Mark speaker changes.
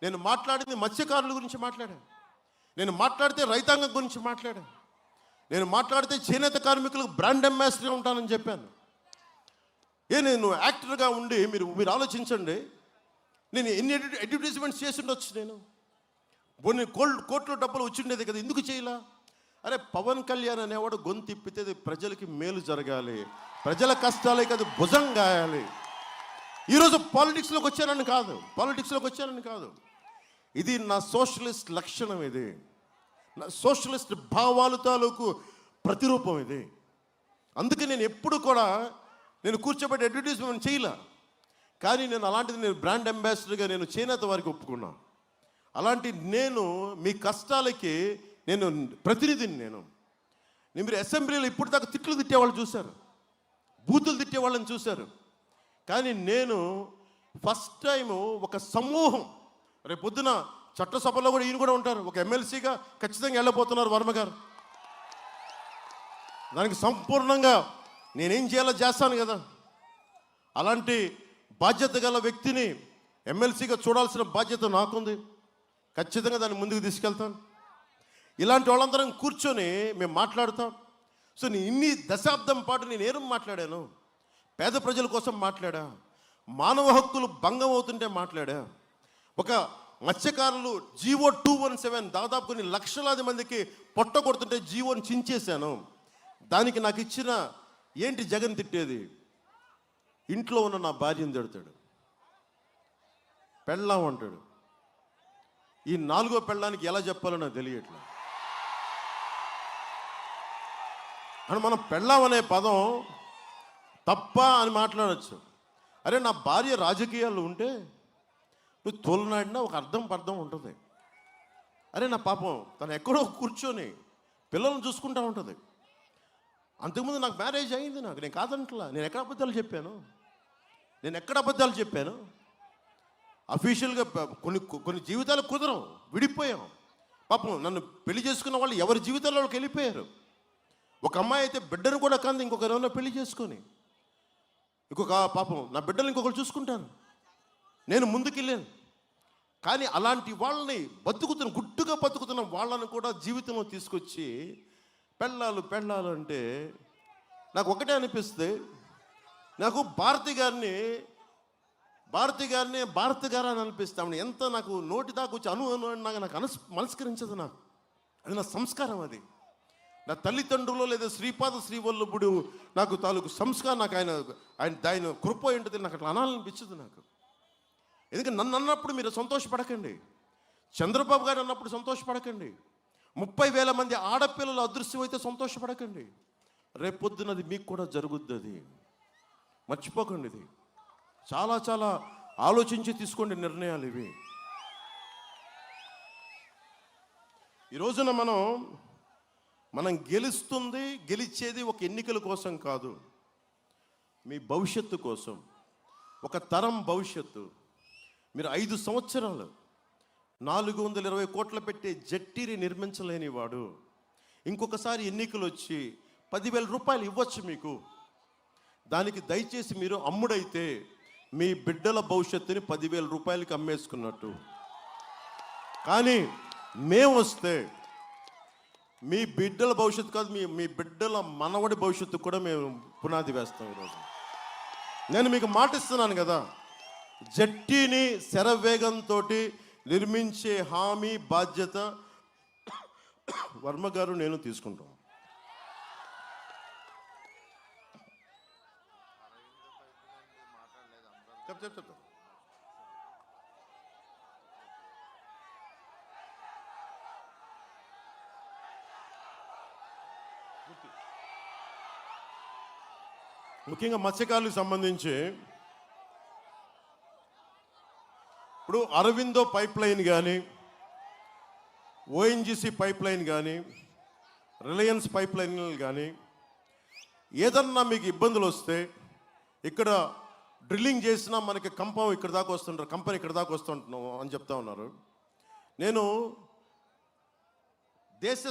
Speaker 1: నేను మాట్లాడింది మత్స్యకారుల గురించి మాట్లాడాను. నేను మాట్లాడితే రైతాంగం గురించి మాట్లాడాను. నేను మాట్లాడితే చేనేత కార్మికులకు బ్రాండ్ అంబాసిడర్గా ఉంటానని చెప్పాను. నేను యాక్టర్గా ఉండి మీరు ఆలోచించండి, నేను ఎన్ని అడ్వర్టైజ్మెంట్స్ చేసి ఉండొచ్చు. నేను కోట్లో డబ్బులు వచ్చిండేది కదా, ఎందుకు చేయలా? అరే పవన్ కళ్యాణ్ అనేవాడు గొంతు తిప్పితే ప్రజలకి మేలు జరగాలి, ప్రజల కష్టాలే కదా భుజం గాయాలి. ఈరోజు పాలిటిక్స్లోకి వచ్చానని కాదు, ఇది నా సోషలిస్ట్ లక్షణం, ఇది నా సోషలిస్ట్ భావాలు తాలూకు ప్రతిరూపం ఇది. అందుకే నేను ఎప్పుడు కూడా కూర్చోబెట్టి అడ్వర్టైజ్మెంట్ చేయలే. కానీ అలాంటిది బ్రాండ్ అంబాసిడర్గా చేనేత వారికి ఒప్పుకున్నా. అలాంటి మీ కష్టాలకి ప్రతినిధిని. మీరు అసెంబ్లీలో ఇప్పుడు దాకా తిట్లు తిట్టేవాళ్ళు చూశారు, బూతులు తిట్టేవాళ్ళని చూశారు. కానీ ఫస్ట్ టైము ఒక సమూహం, రేపు పొద్దున చట్టసభలో కూడా ఈయన కూడా ఉంటారు, ఒక ఎమ్మెల్సీగా ఖచ్చితంగా వెళ్ళబోతున్నారు వర్మ గారు. దానికి సంపూర్ణంగా నేనేం చేయాలో చేస్తాను కదా. అలాంటి బాధ్యత గల వ్యక్తిని ఎమ్మెల్సీగా చూడాల్సిన బాధ్యత నాకుంది. ఖచ్చితంగా దాన్ని ముందుకు తీసుకెళ్తాను. ఇలాంటి వాళ్ళందరం కూర్చొని మేము మాట్లాడతాం. సో ఇన్ని దశాబ్దం పాటు నేనేం మాట్లాడాను? పేద ప్రజల కోసం మాట్లాడా, మానవ హక్కులు భంగం అవుతుంటే మాట్లాడా, ఒక మత్స్యకారులు జీవో 217 దాదాపు కొన్ని లక్షలాది మందికి పొట్ట కొడుతుంటే జీవోని చించేశాను. దానికి నాకు ఇచ్చిన ఏంటి జగన్ తిట్టేది? ఇంట్లో ఉన్న నా భార్యను తిడతాడు, పెళ్ళాం అంటాడు. ఈ 4వ పెళ్ళానికి ఎలా చెప్పాలో నాకు తెలియట్లా. అని మనం పెళ్ళాం అనే పదం తప్ప అని మాట్లాడచ్చు. అరే నా భార్య రాజకీయాల్లో ఉంటే నువ్వు తోలనాడినా ఒక అర్థం ఉంటుంది. అరే నా పాపం తను ఎక్కడో కూర్చొని పిల్లలను చూసుకుంటూ ఉంటుంది. అంతకుముందు నాకు మ్యారేజ్ అయింది, నేను కాదంటలా. నేను ఎక్కడ అబద్ధాలు చెప్పాను? అఫీషియల్గా కొన్ని జీవితాలు కుదరం, విడిపోయాం. పాపం నన్ను పెళ్లి చేసుకున్న వాళ్ళు ఎవరి జీవితాల్లోకి వెళ్ళిపోయారు. ఒక అమ్మాయి అయితే బిడ్డను కూడా కంది ఇంకొకరు పెళ్లి చేసుకొని, ఇంకొక పాపం నా బిడ్డలు ఇంకొకరు చూసుకుంటాను. నేను ముందుకెళ్ళాను. కానీ అలాంటి వాళ్ళని గుట్టుగా బతుకుతున్న వాళ్ళని కూడా జీవితంలో తీసుకొచ్చి పెళ్ళాలు అంటే నాకు ఒకటే అనిపిస్తే, నాకు భారతి గారు అని అనిపిస్తామని ఎంత నాకు నోటి దాకా వచ్చి నాకు మనస్కరించదు. అది నా సంస్కారం. అది నా తల్లిదండ్రులు లేదా శ్రీపాద శ్రీవల్లభుడు నాకు తాలూకు సంస్కారం. నాకు ఆయన కృప ఏంటది నాకు అట్లా అనాలనిపించదు నాకు. ఎందుకంటే నన్ను అన్నప్పుడు మీరు సంతోషపడకండి, చంద్రబాబు గారు అన్నప్పుడు సంతోషపడకండి, 30,000 మంది ఆడపిల్లలు అదృశ్యమైతే సంతోషపడకండి. రేపొద్దునది మీకు కూడా జరుగుద్ది. అది మర్చిపోకండి. ఇది చాలా చాలా ఆలోచించి తీసుకోండి నిర్ణయాలు ఇవి. ఈ రోజున మనం గెలిచేది ఒక ఎన్నికల కోసం కాదు, మీ భవిష్యత్తు కోసం, ఒక తరం భవిష్యత్తు. మీరు 5 సంవత్సరాలు 420 కోట్లు పెట్టే జట్టీని నిర్మించలేని వాడు ఇంకొకసారి ఎన్నికలు వచ్చి 10,000 రూపాయలు ఇవ్వచ్చు మీకు. దానికి దయచేసి మీరు అమ్ముడైతే మీ బిడ్డల భవిష్యత్తుని 10,000 రూపాయలకి అమ్మేసుకున్నట్టు. కానీ మేము వస్తే మీ బిడ్డల భవిష్యత్తు కాదు, మీ బిడ్డల మనవడి భవిష్యత్తు కూడా మేము పునాది వేస్తాం. ఈరోజు నేను మీకు మాటిస్తున్నాను కదా, జట్టీని శరవేగంతో నిర్మించే హామీ బాధ్యత వర్మ గారు నేను తీసుకుంటాం. చెప్తా ముఖ్యంగా మత్స్యకారులకు సంబంధించి ఇప్పుడు అరవిందో పైప్ లైన్ కానీ, ఓఎన్జీసీ పైప్ లైన్ కానీ, రిలయన్స్ పైప్ లైన్లు కానీ ఏదన్నా మీకు ఇబ్బందులు వస్తే, ఇక్కడ డ్రిల్లింగ్ చేసినా మనకి కంపెనీ ఇక్కడ దాకా వస్తుంటున్నాం అని చెప్తా ఉన్నారు. నేను దేశ